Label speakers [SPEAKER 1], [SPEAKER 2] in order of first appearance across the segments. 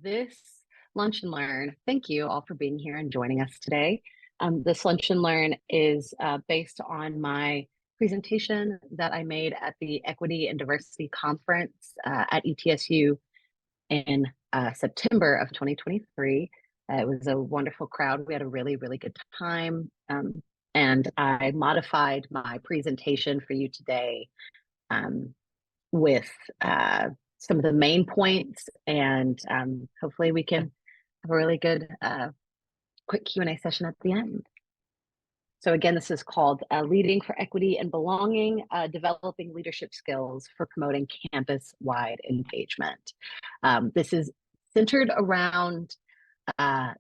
[SPEAKER 1] this Lunch and Learn, thank you all for being here and joining us today. This Lunch and Learn is based on my presentation that I made at the Equity and Diversity Conference at ETSU in September of 2023. It was a wonderful crowd. We had a really, really good time. And I modified my presentation for you today with some of the main points, and hopefully we can have a really good quick Q&A session at the end. So again, this is called Leading for Equity and Belonging, Developing Leadership Skills for Promoting Campus-Wide Engagement. This is centered around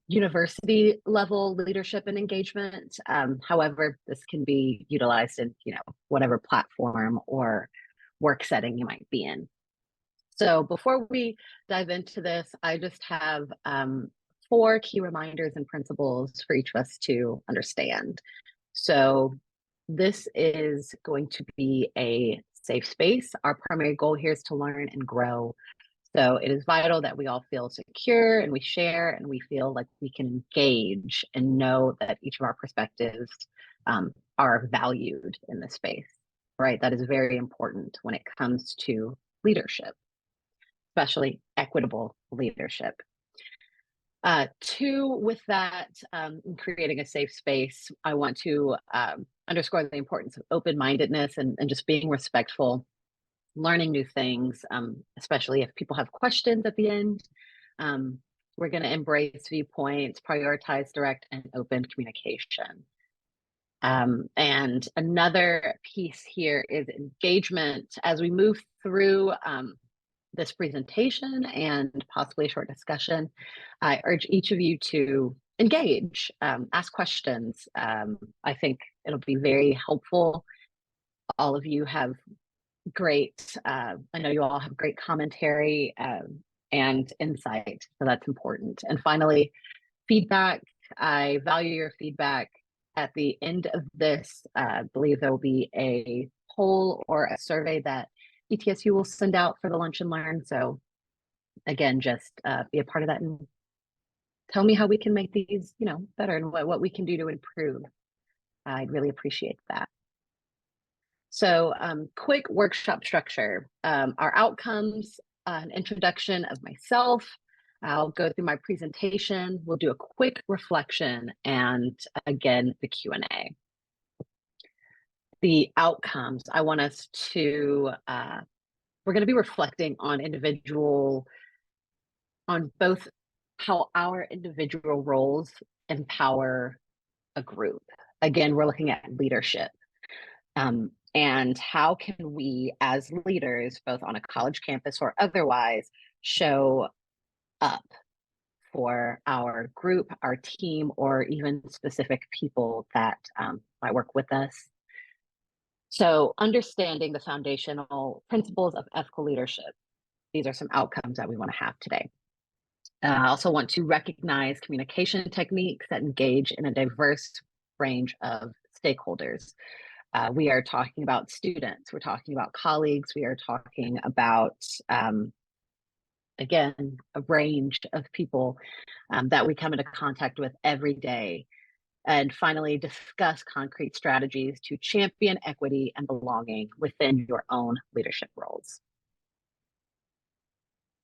[SPEAKER 1] university level leadership and engagement. However, this can be utilized in whatever platform or work setting you might be in. So before we dive into this, I just have 4 key reminders and principles for each of us to understand. So this is going to be a safe space. Our primary goal here is to learn and grow. So it is vital that we all feel secure and we share and we feel like we can engage and know that each of our perspectives are valued in this space, right? That is very important when it comes to leadership, especially equitable leadership. 2, with that, in creating a safe space, I want to underscore the importance of open-mindedness and just being respectful, learning new things, especially if people have questions at the end. We're going to embrace viewpoints, prioritize direct and open communication. And another piece here is engagement. As we move through this presentation and possibly a short discussion, I urge each of you to engage, ask questions. I think it'll be very helpful. All of you have great, I know you all have great commentary and insight, so that's important. And finally, feedback. I value your feedback. At the end of this, I believe there will be a poll or a survey that ETSU will send out for the Lunch and Learn. So again, just be a part of that and tell me how we can make these, better and what we can do to improve. I'd really appreciate that. So quick workshop structure. Our outcomes, an introduction of myself. I'll go through my presentation. We'll do a quick reflection and again, the Q&A. The outcomes, I want us to, we're going to be reflecting on both how our individual roles empower a group. Again, we're looking at leadership. And how can we as leaders, both on a college campus or otherwise, show up for our group, our team, or even specific people that might work with us. So understanding the foundational principles of ethical leadership. These are some outcomes that we want to have today. I also want to recognize communication techniques that engage in a diverse range of stakeholders. We are talking about students, we're talking about colleagues, we are talking about, again, a range of people that we come into contact with every day. And finally, discuss concrete strategies to champion equity and belonging within your own leadership roles.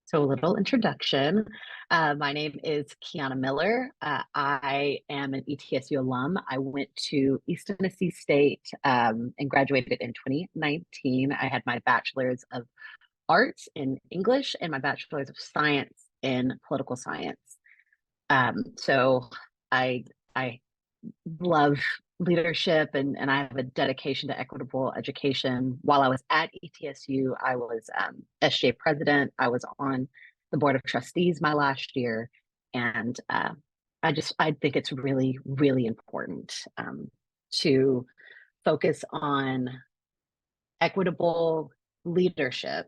[SPEAKER 1] So a little introduction. My name is Kiana Miller. I am an ETSU alum. I went to East Tennessee State and graduated in 2019. I had my bachelor's of arts in English and my bachelor's of science in political science. So I love leadership and I have a dedication to equitable education. While I was at ETSU, I was SGA president. I was on the board of trustees my last year. And I think it's really, really important to focus on equitable leadership,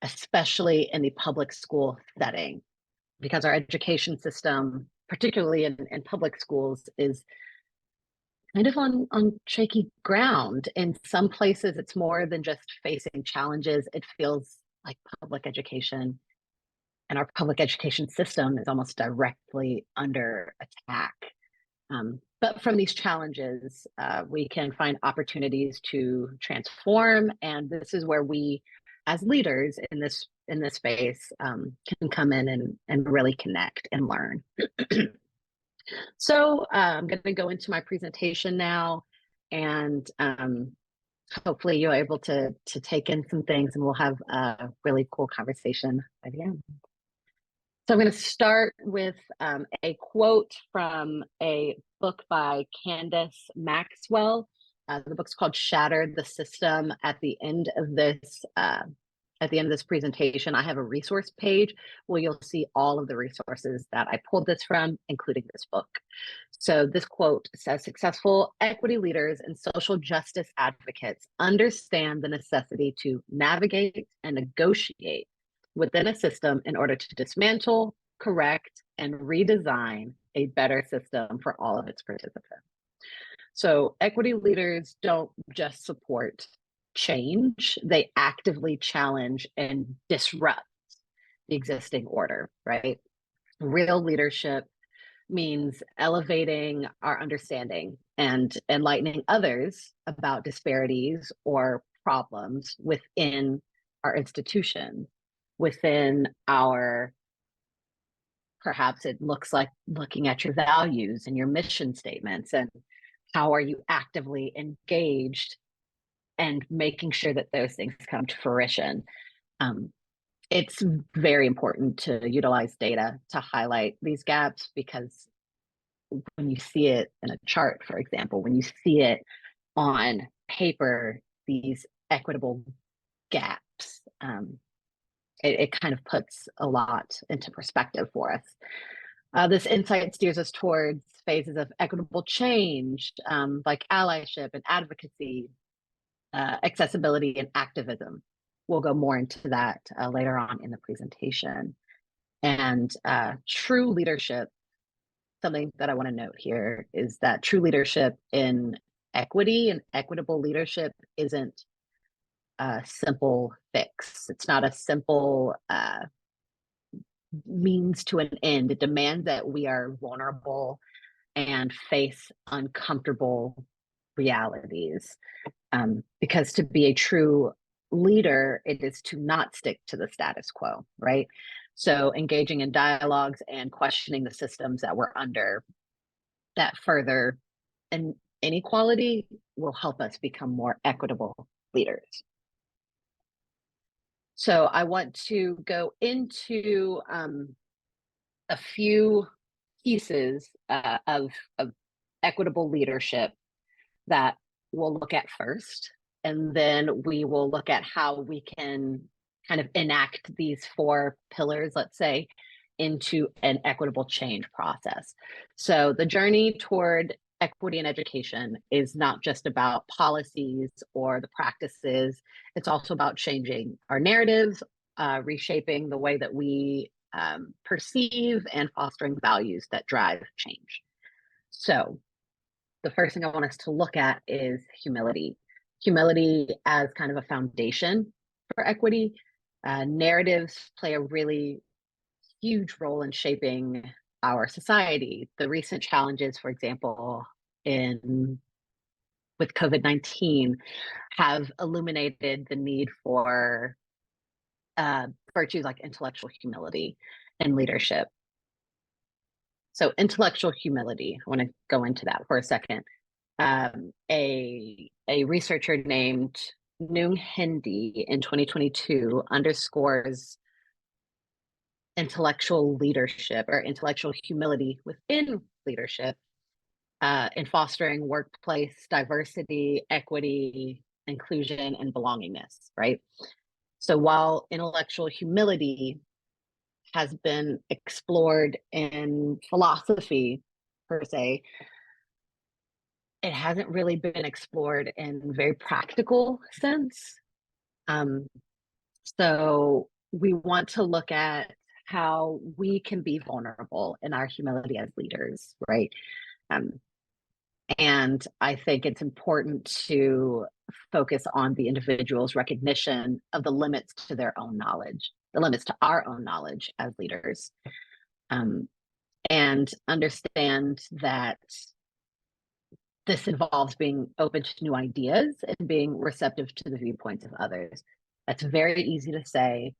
[SPEAKER 1] especially in the public school setting, because our education system, particularly in public schools, is kind of on shaky ground. In some places, it's more than just facing challenges. It feels like public education and our public education system is almost directly under attack. But from these challenges, we can find opportunities to transform, and this is where we, as leaders in this space, can come in and really connect and learn. So I'm going to go into my presentation now, and hopefully you're able to take in some things, and we'll have a really cool conversation by the end. So I'm going to start with a quote from a book by Candace Maxwell. The book's called "Shatter the System." At the end of this presentation, I have a resource page where you'll see all of the resources that I pulled this from, including this book. So this quote says, "Successful equity leaders and social justice advocates understand the necessity to navigate and negotiate within a system in order to dismantle, correct, and redesign a better system for all of its participants." So equity leaders don't just support change, they actively challenge and disrupt the existing order, right? Real leadership means elevating our understanding and enlightening others about disparities or problems within our institution, within our, perhaps it looks like looking at your values and your mission statements, and how are you actively engaged and making sure that those things come to fruition. It's very important to utilize data to highlight these gaps, because when you see it in a chart, for example, when you see it on paper, these equitable gaps, it kind of puts a lot into perspective for us. This insight steers us towards phases of equitable change, like allyship and advocacy, accessibility and activism. We'll go more into that later on in the presentation. And true leadership, something that I want to note here is that true leadership in equity and equitable leadership isn't a simple fix. It's not a simple means to an end. It demands that we are vulnerable and face uncomfortable realities. Because to be a true leader, it is to not stick to the status quo, right? So engaging in dialogues and questioning the systems that we're under that further inequality will help us become more equitable leaders. So I want to go into a few pieces of equitable leadership that we'll look at first, and then we will look at how we can kind of enact these 4 pillars, let's say, into an equitable change process. So the journey toward equity in education is not just about policies or the practices, it's also about changing our narratives, reshaping the way that we perceive, and fostering values that drive change. So the first thing I want us to look at is humility. Humility as kind of a foundation for equity. Narratives play a really huge role in shaping our society. The recent challenges, for example, with COVID-19 have illuminated the need for virtues like intellectual humility and leadership. So intellectual humility, I want to go into that for a second. A researcher named Nung Hindi in 2022 underscores intellectual leadership or intellectual humility within leadership in fostering workplace diversity, equity, inclusion, and belongingness, right? So while intellectual humility has been explored in philosophy per se, it hasn't really been explored in very practical sense. So we want to look at how we can be vulnerable in our humility as leaders, right? And I think it's important to focus on the individual's recognition of the limits to their own knowledge, the limits to our own knowledge as leaders, and understand that this involves being open to new ideas and being receptive to the viewpoints of others. That's very easy to say,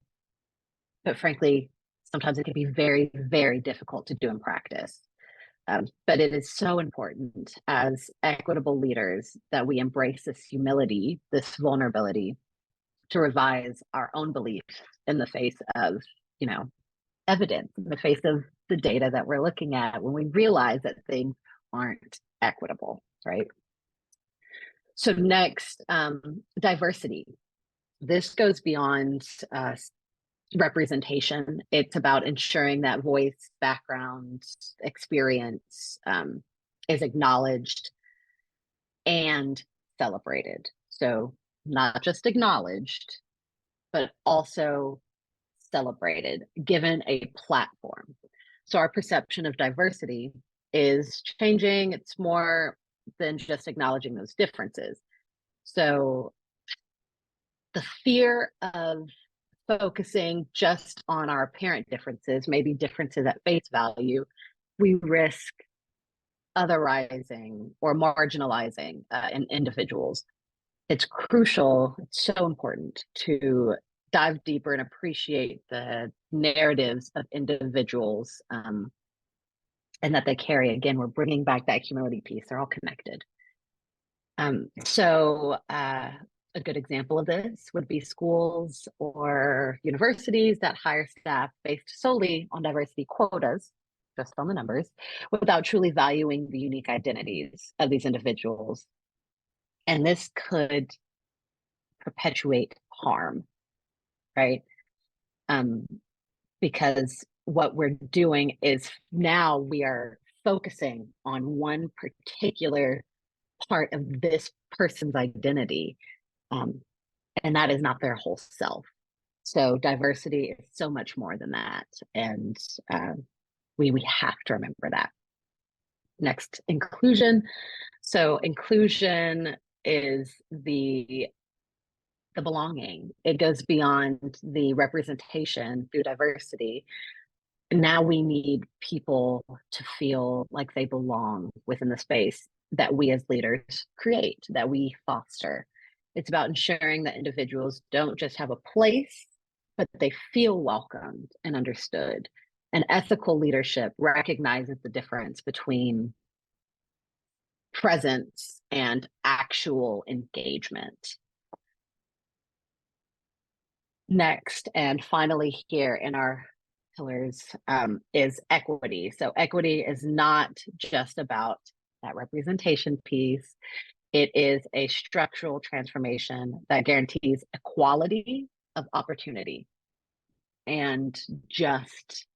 [SPEAKER 1] but frankly, sometimes it can be very, very difficult to do in practice. But it is so important as equitable leaders that we embrace this humility, this vulnerability, to revise our own beliefs in the face of, evidence, in the face of the data that we're looking at when we realize that things aren't equitable, right? So next, diversity. This goes beyond representation. It's about ensuring that voice, background, experience is acknowledged and celebrated. So not just acknowledged, but also celebrated, given a platform. So our perception of diversity is changing. It's more than just acknowledging those differences. So the fear of focusing just on our apparent differences, maybe differences at face value, we risk otherizing or marginalizing individuals. It's crucial, it's so important to dive deeper and appreciate the narratives of individuals and that they carry. Again, we're bringing back that humility piece. They're all connected. So a good example of this would be schools or universities that hire staff based solely on diversity quotas, just on the numbers, without truly valuing the unique identities of these individuals. And this could perpetuate harm, right? Because what we're doing is now we are focusing on one particular part of this person's identity, and that is not their whole self. So diversity is so much more than that, and we have to remember that. Next, inclusion. So inclusion is the belonging. It goes beyond the representation through diversity. Now we need people to feel like they belong within the space that we as leaders create, that we foster. It's about ensuring that individuals don't just have a place, but they feel welcomed and understood. And ethical leadership recognizes the difference between presence and actual engagement. Next, and finally here in our pillars, is equity. So equity is not just about that representation piece. It is a structural transformation that guarantees equality of opportunity and just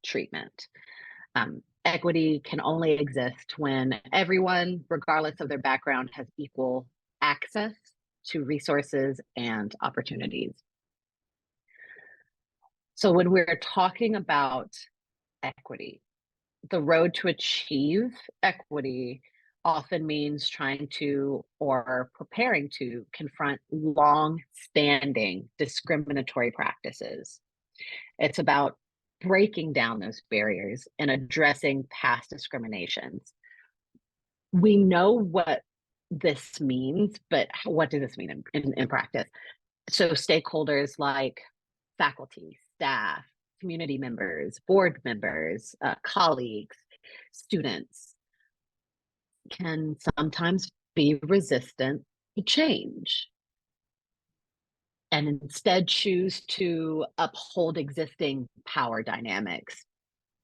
[SPEAKER 1] treatment. Equity can only exist when everyone, regardless of their background, has equal access to resources and opportunities. So when we're talking about equity, the road to achieve equity often means trying to or preparing to confront long-standing discriminatory practices. It's about breaking down those barriers and addressing past discriminations. We know what this means, but what does this mean in practice? So stakeholders like faculty, staff, community members, board members, colleagues, students can sometimes be resistant to change and instead choose to uphold existing power dynamics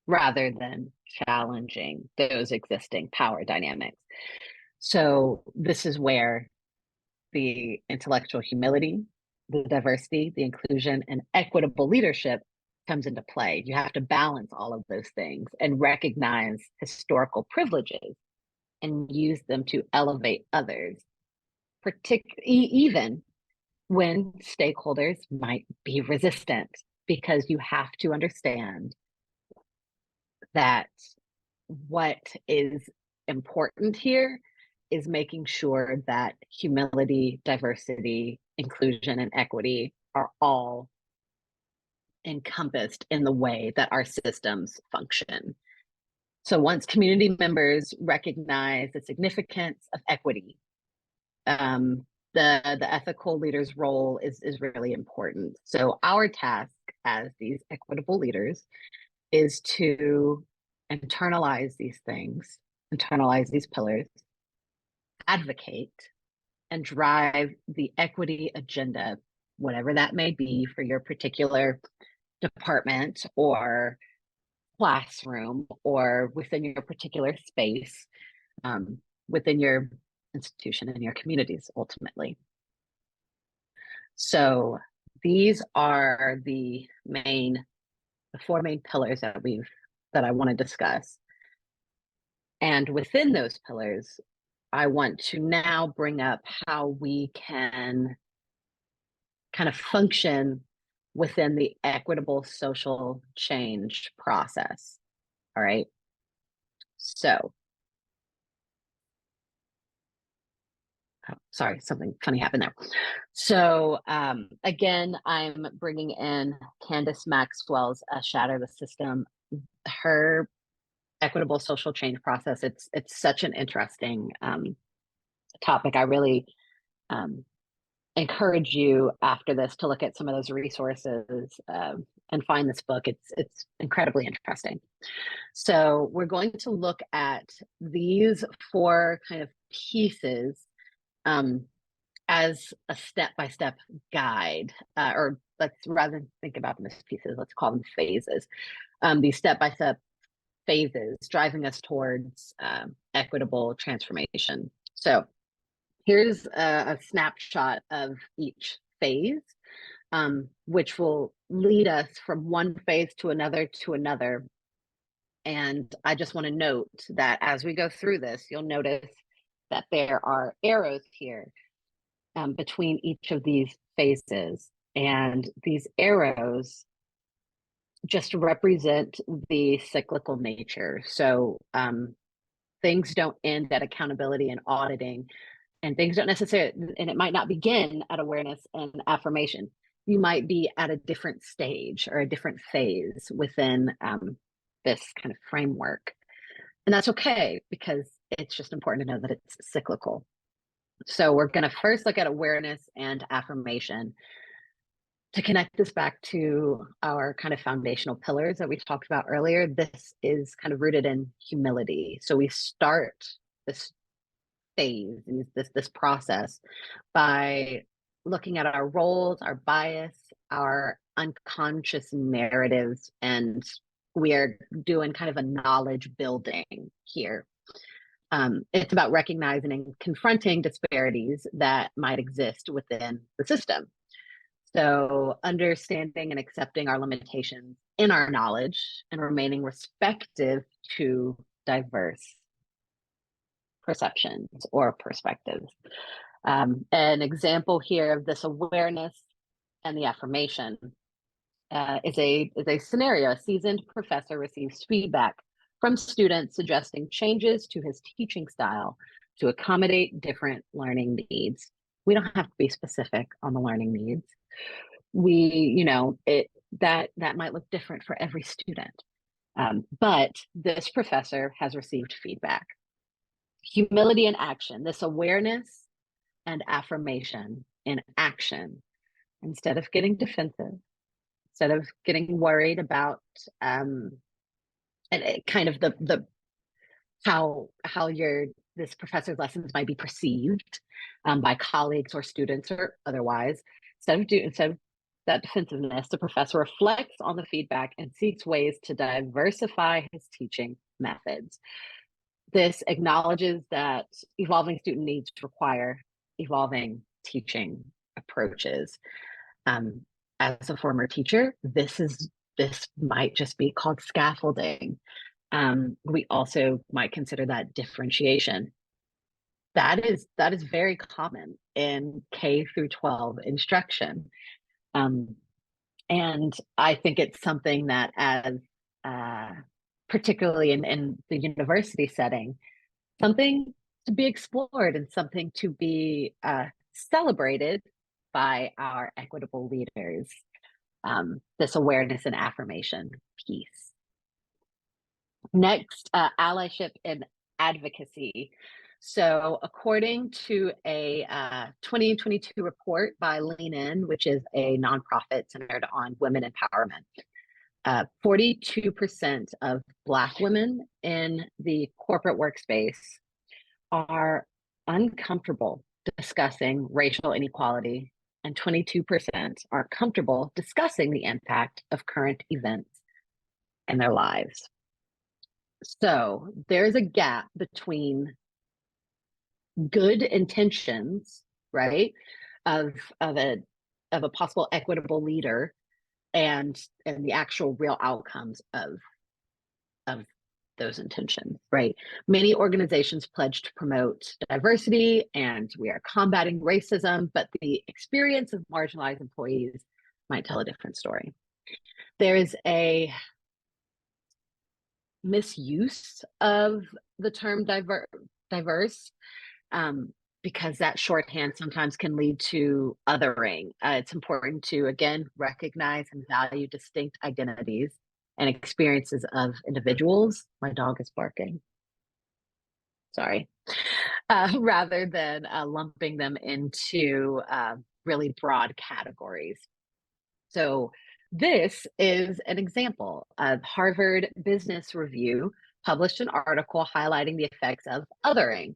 [SPEAKER 1] rather than challenging those existing power dynamics. So this is where the intellectual humility, the diversity, the inclusion, and equitable leadership comes into play. You have to balance all of those things and recognize historical privileges and use them to elevate others, even when stakeholders might be resistant, because you have to understand that what is important here is making sure that humility, diversity, inclusion, and equity are all encompassed in the way that our systems function. So once community members recognize the significance of equity, the ethical leader's role is really important. So our task as these equitable leaders is to internalize these things, internalize these pillars, advocate, and drive the equity agenda, whatever that may be for your particular department or classroom or within your particular space, within your institution and your communities ultimately. So these are the four main pillars that I want to discuss. And within those pillars, I want to now bring up how we can kind of function within the equitable social change process. All right. So, sorry, something funny happened there. So again, I'm bringing in Candace Maxwell's Shatter the System. Her equitable social change process, it's such an interesting topic. I really encourage you after this to look at some of those resources and find this book. It's incredibly interesting. So we're going to look at these four kind of pieces as a step-by-step guide, or let's rather than think about them as pieces, let's call them phases. These step-by-step phases driving us towards equitable transformation. So here's a snapshot of each phase, which will lead us from one phase to another to another. And I just want to note that as we go through this, you'll notice that there are arrows here between each of these phases. And these arrows just represent the cyclical nature. So things don't end at accountability and auditing, and things don't necessarily, and it might not begin at awareness and affirmation. You might be at a different stage or a different phase within this kind of framework. And that's okay, because it's just important to know that it's cyclical. So we're going to first look at awareness and affirmation to connect this back to our kind of foundational pillars that we talked about earlier. This is kind of rooted in humility. So we start this phase, this process, by looking at our roles, our bias, our unconscious narratives, and we are doing kind of a knowledge building here. It's about recognizing and confronting disparities that might exist within the system. So understanding and accepting our limitations in our knowledge and remaining respectful to diverse perceptions or perspectives. An example here of this awareness and the affirmation is a scenario. A seasoned professor receives feedback from students suggesting changes to his teaching style to accommodate different learning needs. We don't have to be specific on the learning needs. That might look different for every student. But this professor has received feedback. Humility in action, this awareness and affirmation in action, instead of getting defensive, instead of getting worried about and kind of the how this professor's lessons might be perceived by colleagues or students or otherwise. Instead of that defensiveness, the professor reflects on the feedback and seeks ways to diversify his teaching methods. This acknowledges that evolving student needs require evolving teaching approaches. As a former teacher, this might just be called scaffolding. We also might consider that differentiation. That is very common in K through 12 instruction. And I think it's something that, as particularly in the university setting, something to be explored and something to be celebrated by our equitable leaders. this awareness and affirmation piece. Next, allyship and advocacy. So according to a 2022 report by Lean In, which is a nonprofit centered on women empowerment, 42% of Black women in the corporate workspace are uncomfortable discussing racial inequality, and 22% are comfortable discussing the impact of current events in their lives. So there's a gap between good intentions, right, of a possible equitable leader and the actual real outcomes of those intentions, right? Many organizations pledge to promote diversity and we are combating racism, but the experience of marginalized employees might tell a different story. There's a misuse of the term diverse because that shorthand sometimes can lead to othering. It's important to, again, recognize and value distinct identities and experiences of individuals. My dog is barking. Sorry. Rather than lumping them into really broad categories. So this is an example of Harvard Business Review published an article highlighting the effects of othering.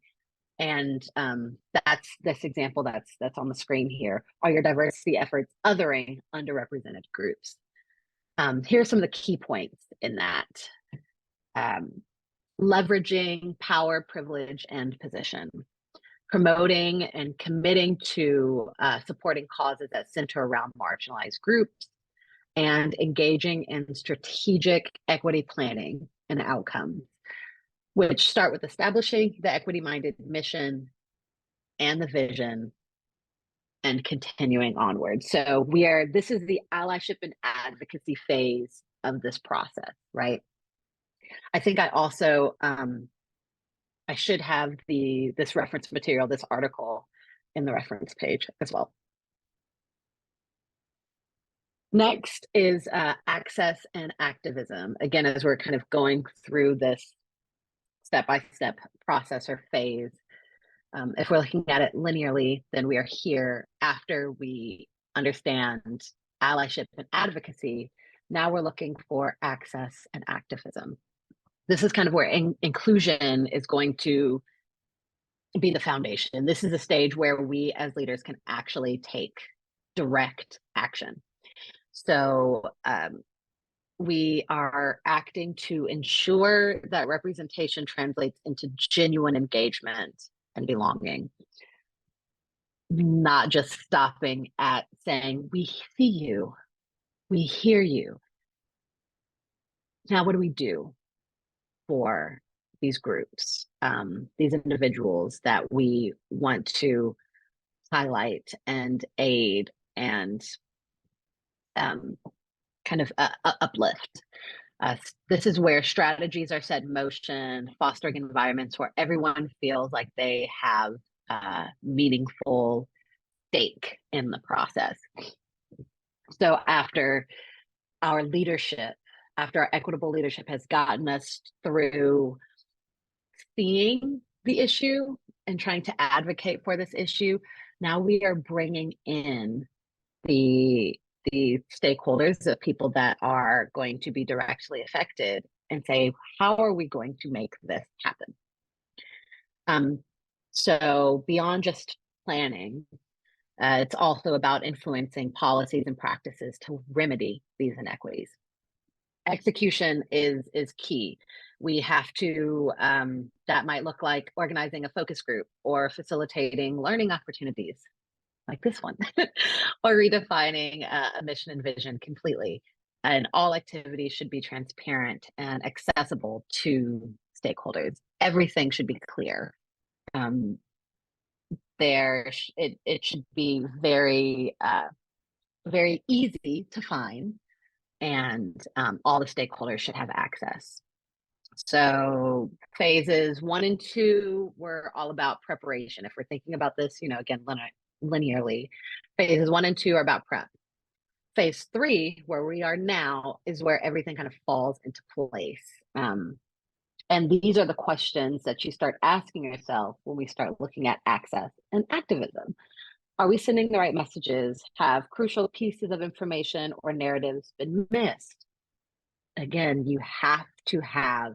[SPEAKER 1] And that's this example that's on the screen here. Are your diversity efforts othering underrepresented groups? Here are some of the key points in that. Leveraging power, privilege, and position. Promoting and committing to supporting causes that center around marginalized groups, and engaging in strategic equity planning and outcomes, which start with establishing the equity-minded mission and the vision and continuing onward. So this is the allyship and advocacy phase of this process, right? I think I also, I should have this reference material, this article in the reference page as well. Next is access and activism. Again, as we're kind of going through this step-by-step process or phase, if we're looking at it linearly, then we are here after we understand allyship and advocacy. Now we're looking for access and activism. This is kind of where inclusion is going to be the foundation. This is a stage where we as leaders can actually take direct action. So we are acting to ensure that representation translates into genuine engagement and belonging. Not just stopping at saying, we see you, we hear you. Now, what do we do for these groups, these individuals that we want to highlight and aid and kind of uplift? This is where strategies are set in motion, fostering environments where everyone feels like they have meaningful stake in the process. So after our leadership, after our equitable leadership has gotten us through seeing the issue and trying to advocate for this issue, now we are bringing in the stakeholders, the people that are going to be directly affected, and say, how are we going to make this happen? So beyond just planning, it's also about influencing policies and practices to remedy these inequities. Execution is key. We have to, that might look like organizing a focus group or facilitating learning opportunities like this one, or redefining a mission and vision completely. And all activities should be transparent and accessible to stakeholders. Everything should be clear. It should be very, very easy to find, and all the stakeholders should have access. So phases 1 and 2 were all about preparation. If we're thinking about this, again, linearly, phases 1 and 2 are about prep. Phase three, where we are now, is where everything kind of falls into place. And these are the questions that you start asking yourself when we start looking at access and activism. Are we sending the right messages? Have crucial pieces of information or narratives been missed? Again, you have to have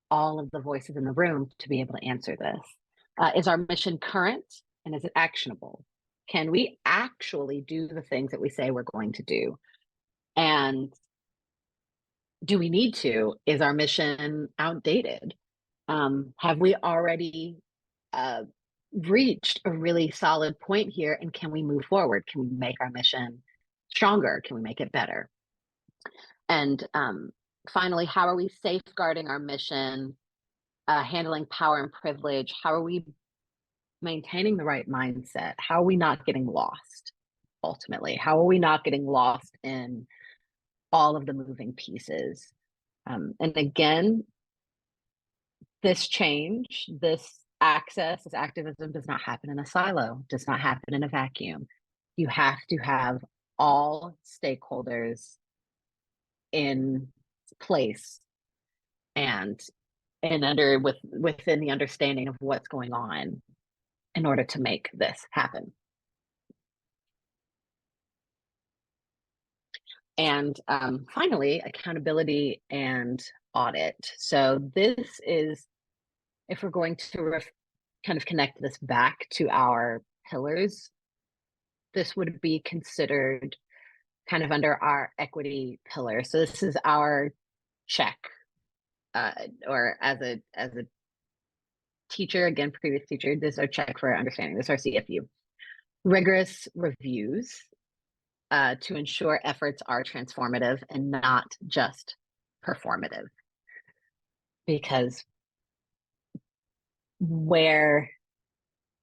[SPEAKER 1] all of the voices in the room to be able to answer this. Is our mission current, and is it actionable? Can we actually do the things that we say we're going to do? And do we need to? Is our mission outdated? Have we already reached a really solid point here, and can we move forward? Can we make our mission stronger? Can we make it better? And finally, how are we safeguarding our mission, handling power and privilege? How are we maintaining the right mindset? How are we not getting lost ultimately? How are we not getting lost in all of the moving pieces? And again, this change, this access, this activism does not happen in a silo, does not happen in a vacuum. You have to have all stakeholders in place and within the understanding of what's going on in order to make this happen. And finally, accountability and audit. So this is, if we're going to kind of connect this back to our pillars, this would be considered kind of under our equity pillar. So this is our check, or as a teacher, again, previous teacher, this is our check for understanding. This is our CFU. Rigorous reviews to ensure efforts are transformative and not just performative. Because where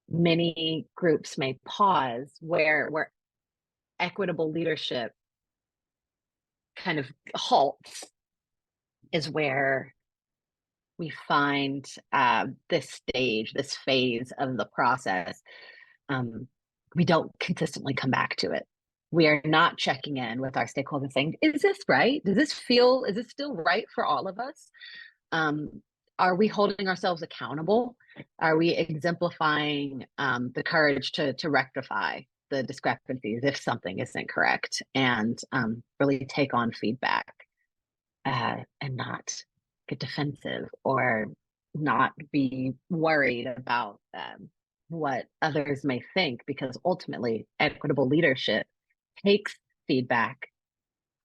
[SPEAKER 1] many groups may pause, where equitable leadership kind of halts, is where we find this stage, this phase of the process. We don't consistently come back to it. We are not checking in with our stakeholders saying, is this right? Is this still right for all of us? Are we holding ourselves accountable? Are we exemplifying the courage to rectify the discrepancies if something isn't correct, and really take on feedback and not get defensive or not be worried about what others may think, because ultimately equitable leadership takes feedback,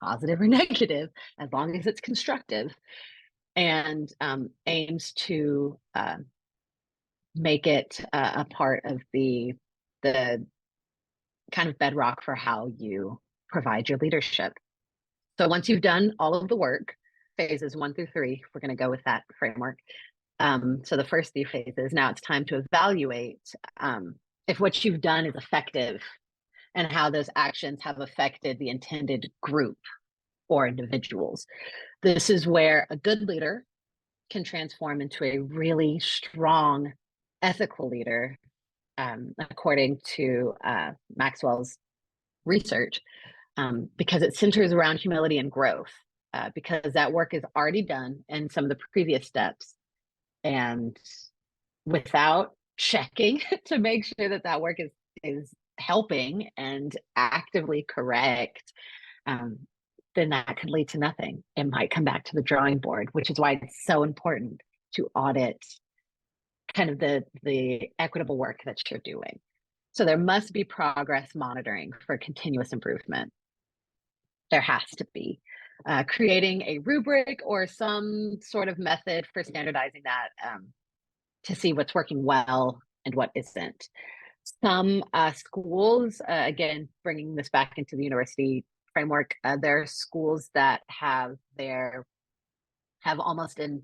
[SPEAKER 1] positive or negative, as long as it's constructive, and aims to make it a part of the kind of bedrock for how you provide your leadership. So once you've done all of the work, phases 1 through 3, we're going to go with that framework. So the first 3 phases, now it's time to evaluate if what you've done is effective and how those actions have affected the intended group or individuals. This is where a good leader can transform into a really strong ethical leader, according to Maxwell's research, because it centers around humility and growth, because that work is already done in some of the previous steps. And without checking to make sure that that work is helping and actively correct, then that could lead to nothing. It might come back to the drawing board, which is why it's so important to audit kind of the equitable work that you're doing. So there must be progress monitoring for continuous improvement. There has to be. Creating a rubric or some sort of method for standardizing that, to see what's working well and what isn't. Some schools, again, bringing this back into the university framework, there are schools that have almost an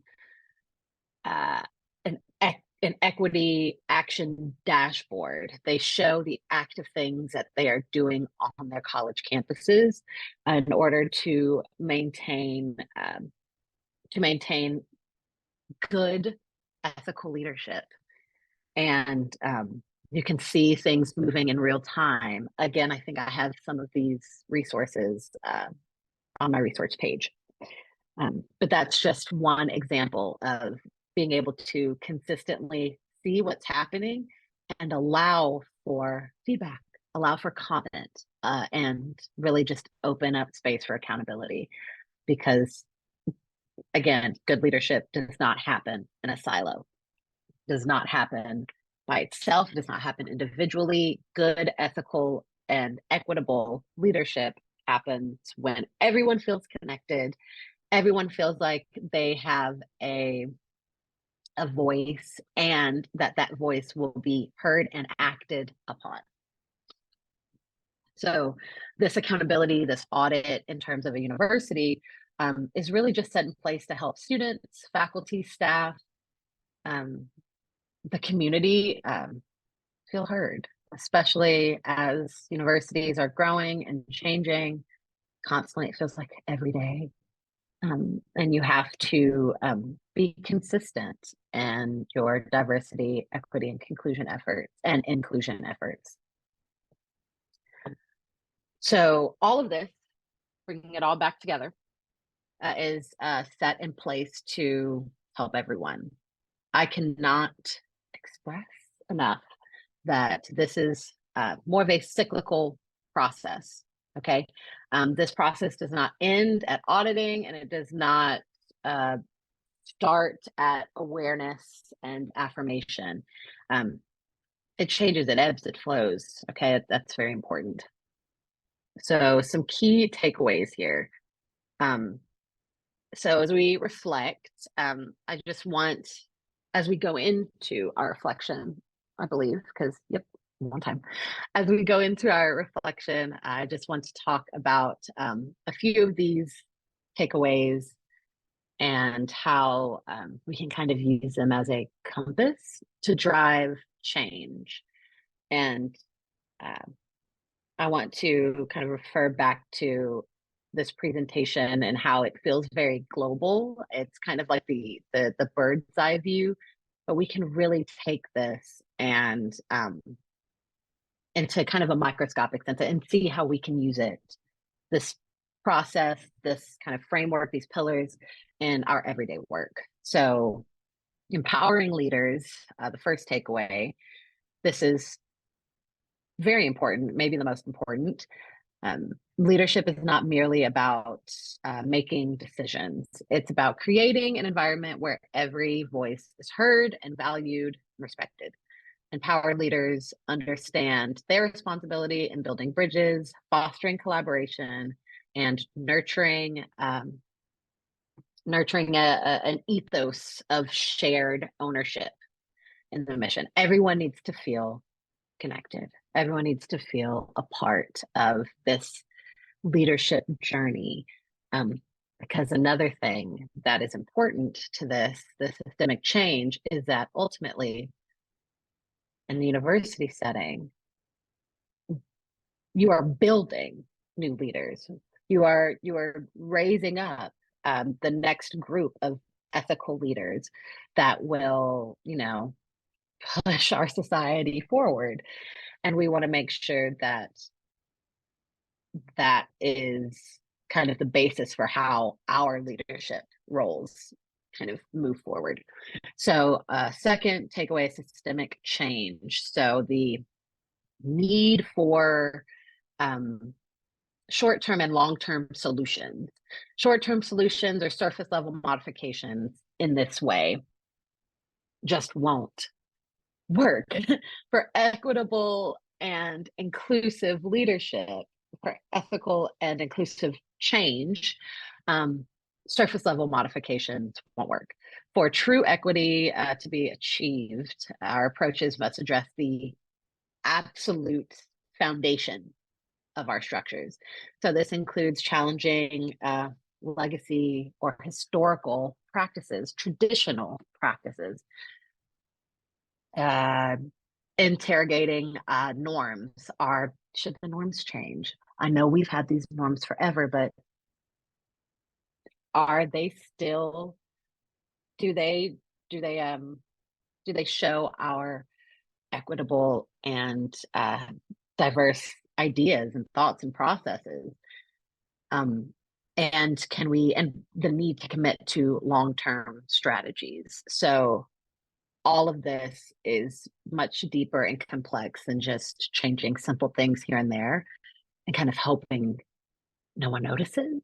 [SPEAKER 1] equity action dashboard. They show the active things that they are doing on their college campuses in order to maintain good ethical leadership. And You can see things moving in real time. Again, I think I have some of these resources on my resource page. But that's just one example of being able to consistently see what's happening and allow for feedback, allow for comment, and really just open up space for accountability. Because again, good leadership does not happen in a silo, does not happen by itself, does not happen individually. Good, ethical, and equitable leadership happens when everyone feels connected, everyone feels like they have a voice, and that voice will be heard and acted upon. So this accountability, this audit in terms of a university is really just set in place to help students, faculty, staff, um, the community feel heard, especially as universities are growing and changing constantly. It feels like every day. And you have to be consistent in your diversity, equity, and inclusion efforts. So all of this, bringing it all back together, is set in place to help everyone. I cannot express enough that this is more of a cyclical process. Okay. This process does not end at auditing, and it does not start at awareness and affirmation. It changes, it ebbs, it flows. Okay. That's very important. So, some key takeaways here. So, as we reflect, I just want, as we go into our reflection, I believe, because, yep, one time. As we go into our reflection, I just want to talk about a few of these takeaways and how we can kind of use them as a compass to drive change. And uh, I want to kind of refer back to this presentation and how it feels very global. It's kind of like the bird's eye view, but we can really take this and into kind of a microscopic sense and see how we can use it, this process, this kind of framework, these pillars in our everyday work. So empowering leaders, the first takeaway, this is very important, maybe the most important. Leadership is not merely about making decisions. It's about creating an environment where every voice is heard and valued and respected. Empowered leaders understand their responsibility in building bridges, fostering collaboration, and nurturing an ethos of shared ownership in the mission. Everyone needs to feel connected. Everyone needs to feel a part of this leadership journey. Because another thing that is important to this systemic change is that ultimately, in the university setting, you are building new leaders. You are raising up the next group of ethical leaders that will, push our society forward. And we want to make sure that that is kind of the basis for how our leadership roles kind of move forward. So, second takeaway is systemic change. So, the need for short-term and long-term solutions. Short-term solutions or surface level modifications in this way just won't work. For equitable and inclusive leadership, for ethical and inclusive change, surface level modifications won't work. For true equity to be achieved, our approaches must address the absolute foundation of our structures. So this includes challenging legacy or historical practices, traditional practices, interrogating norms. Should the norms change? I know we've had these norms forever, but are they still? Do they show our equitable and diverse ideas and thoughts and processes. Um, and the need to commit to long-term strategies. So all of this is much deeper and complex than just changing simple things here and there and kind of hoping no one notices,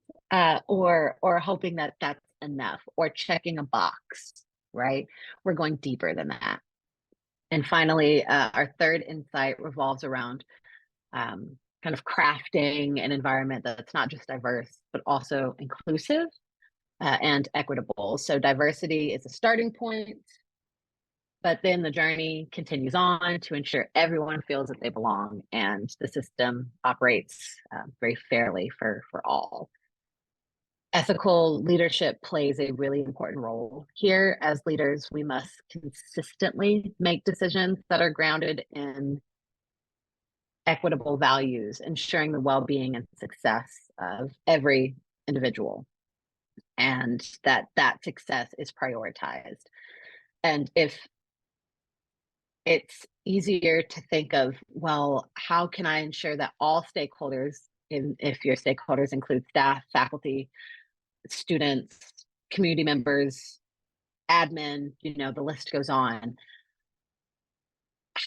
[SPEAKER 1] or hoping that that's enough, or checking a box, right? We're going deeper than that. And finally, our third insight revolves around kind of crafting an environment that's not just diverse, but also inclusive and equitable. So diversity is a starting point, but then the journey continues on to ensure everyone feels that they belong and the system operates very fairly for all. Ethical leadership plays a really important role here. As leaders, we must consistently make decisions that are grounded in equitable values, ensuring the well-being and success of every individual, and that success is prioritized. And if it's easier to think of, well, how can I ensure that all stakeholders, if your stakeholders include staff, faculty, students, community members, admin, the list goes on.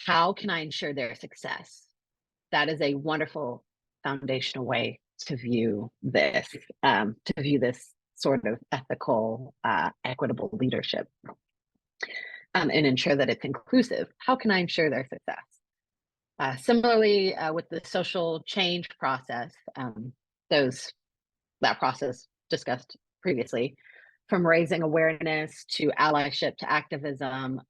[SPEAKER 1] How can I ensure their success? That is a wonderful foundational way to view this, sort of ethical, equitable leadership, and ensure that it's inclusive. How can I ensure their success? Similarly, with the social change process, that process discussed previously, from raising awareness to allyship to activism,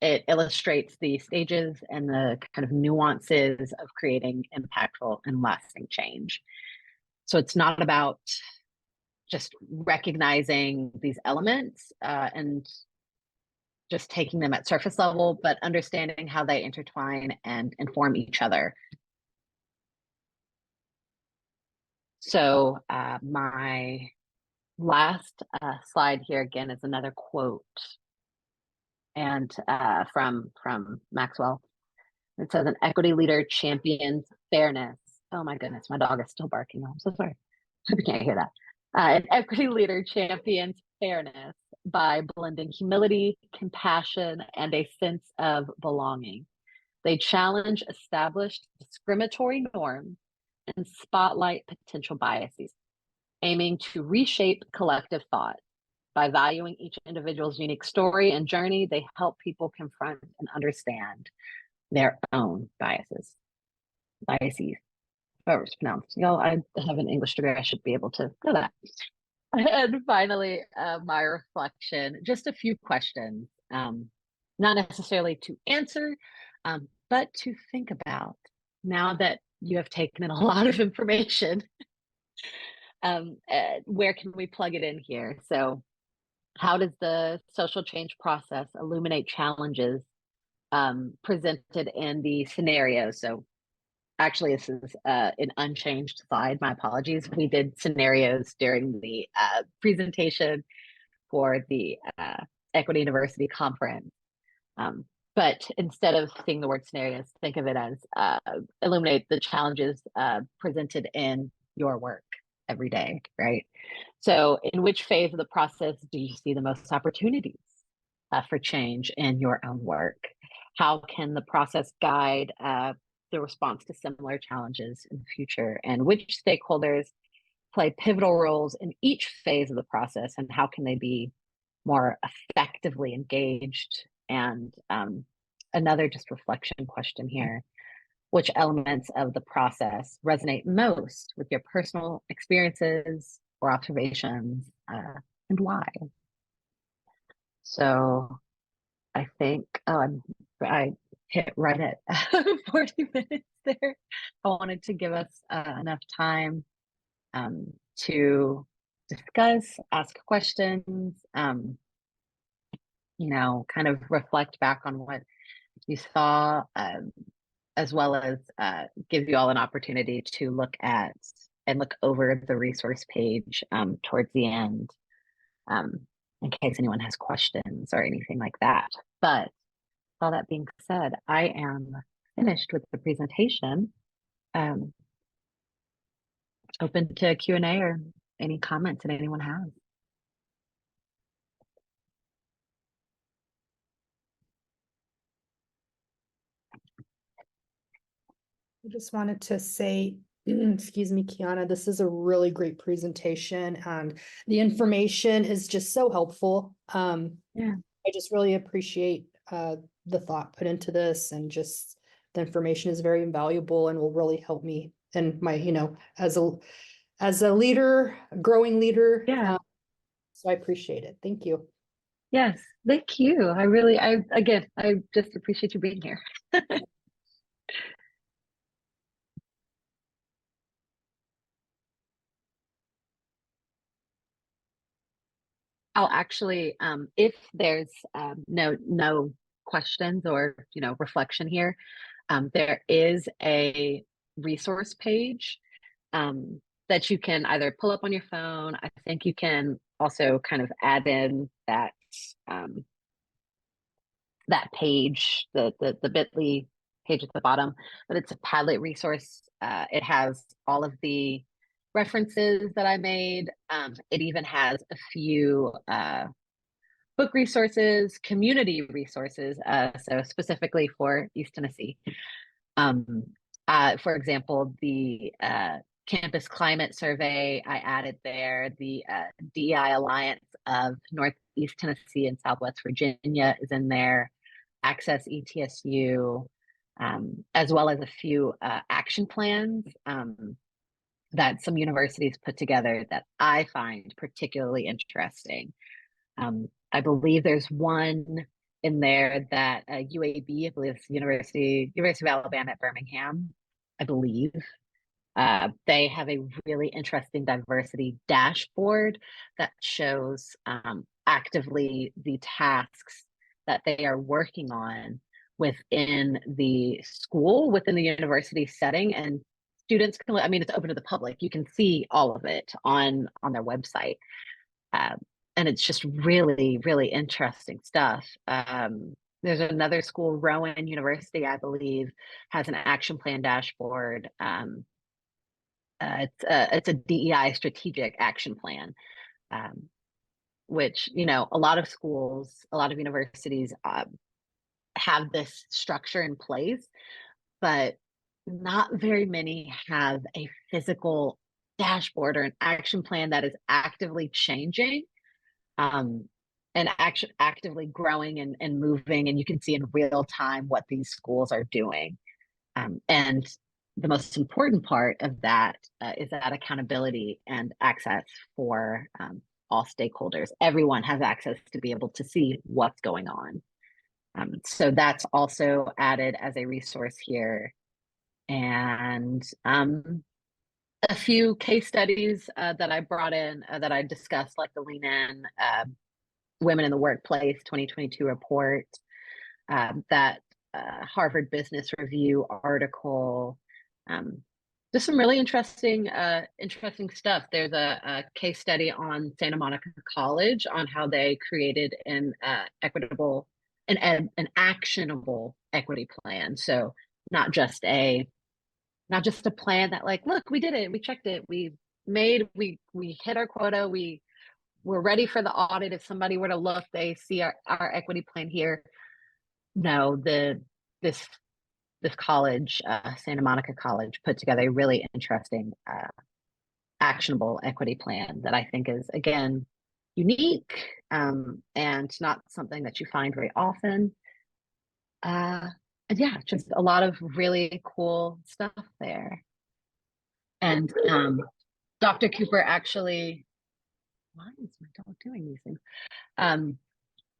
[SPEAKER 1] it illustrates the stages and the kind of nuances of creating impactful and lasting change. So it's not about just recognizing these elements and just taking them at surface level, but understanding how they intertwine and inform each other. So my last slide here again is another quote, and from Maxwell. It says, "An equity leader champions fairness." Oh my goodness, my dog is still barking. I'm so sorry. Hope you can't hear that. An equity leader champions fairness by blending humility, compassion, and a sense of belonging. They challenge established discriminatory norms and spotlight potential biases, aiming to reshape collective thought. By valuing each individual's unique story and journey, they help people confront and understand their own biases, however it's pronounced. I have an English degree. I should be able to know that. And finally, my reflection, just a few questions, not necessarily to answer, but to think about now that you have taken in a lot of information. Where can we plug it in here? So how does the social change process illuminate challenges presented in the scenario? So actually, this is an unchanged slide. My apologies. We did scenarios during the presentation for the Equity University Conference. But instead of seeing the word scenarios, think of it as illuminate the challenges presented in your work every day, right? So in which phase of the process do you see the most opportunities for change in your own work? How can the process guide the response to similar challenges in the future? And which stakeholders play pivotal roles in each phase of the process, and how can they be more effectively engaged? And another just reflection question here: which elements of the process resonate most with your personal experiences or observations, and why? So I think, I hit right at 40 minutes there. I wanted to give us enough time to discuss, ask questions, kind of reflect back on what you saw, as well as give you all an opportunity to look at and look over the resource page towards the end, in case anyone has questions or anything like that. But all that being said, I am finished with the presentation. Um, Open to Q&A or any comments that anyone has.
[SPEAKER 2] I just wanted to say, excuse me, Kiana, this is a really great presentation and the information is just so helpful.
[SPEAKER 1] Yeah.
[SPEAKER 2] I just really appreciate the thought put into this, and just the information is very invaluable and will really help me and my, as a leader, a growing leader.
[SPEAKER 1] Yeah.
[SPEAKER 2] So I appreciate it. Thank you.
[SPEAKER 1] Yes. Thank you. Again, I just appreciate you being here. I'll actually, if there's no questions or reflection here, there is a resource page that you can either pull up on your phone. I think you can also kind of add in that page, the bit.ly page at the bottom, but it's a Padlet resource. It has all of the references that I made. It even has a few book resources, community resources, so specifically for East Tennessee. For example, the Campus Climate Survey I added there, the DEI Alliance of Northeast Tennessee and Southwest Virginia is in there, Access ETSU, as well as a few action plans that some universities put together that I find particularly interesting. I believe there's one in there that UAB, I believe it's University of Alabama at Birmingham, I believe. They have a really interesting diversity dashboard that shows actively the tasks that they are working on within the school, within the university setting, and students can, I mean, it's open to the public. You can see all of it on their website. And it's just really, really interesting stuff. There's another school, Rowan University, I believe, has an action plan dashboard. It's a DEI strategic action plan, which a lot of schools, a lot of universities have this structure in place, but not very many have a physical dashboard or an action plan that is actively changing and actively growing and moving, and you can see in real time what these schools are doing. And the most important part of that is that accountability and access for all stakeholders. Everyone has access to be able to see what's going on. So that's also added as a resource here. And a few case studies that I brought in that I discussed, like the Lean In Women in the Workplace 2022 report, that Harvard Business Review article, just some really interesting stuff. There's a case study on Santa Monica College on how they created an equitable, an actionable equity plan. So not just a plan that, like, look, we did it, we checked it, we hit our quota, we're ready for the audit. If somebody were to look, they see our equity plan here. No, this college, Santa Monica College, put together a really interesting, actionable equity plan that I think is, again, unique and not something that you find very often. And yeah, just a lot of really cool stuff there. And Dr. Cooper actually, why is my dog doing these things?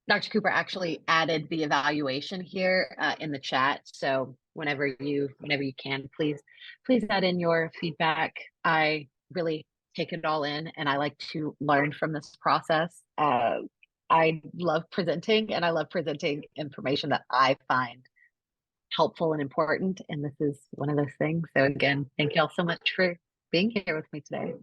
[SPEAKER 1] Dr. Cooper actually added the evaluation here in the chat. So whenever you can, please add in your feedback. I really take it all in, and I like to learn from this process. I love presenting, and I love presenting information that I find helpful and important. And this is one of those things. So again, thank you all so much for being here with me today.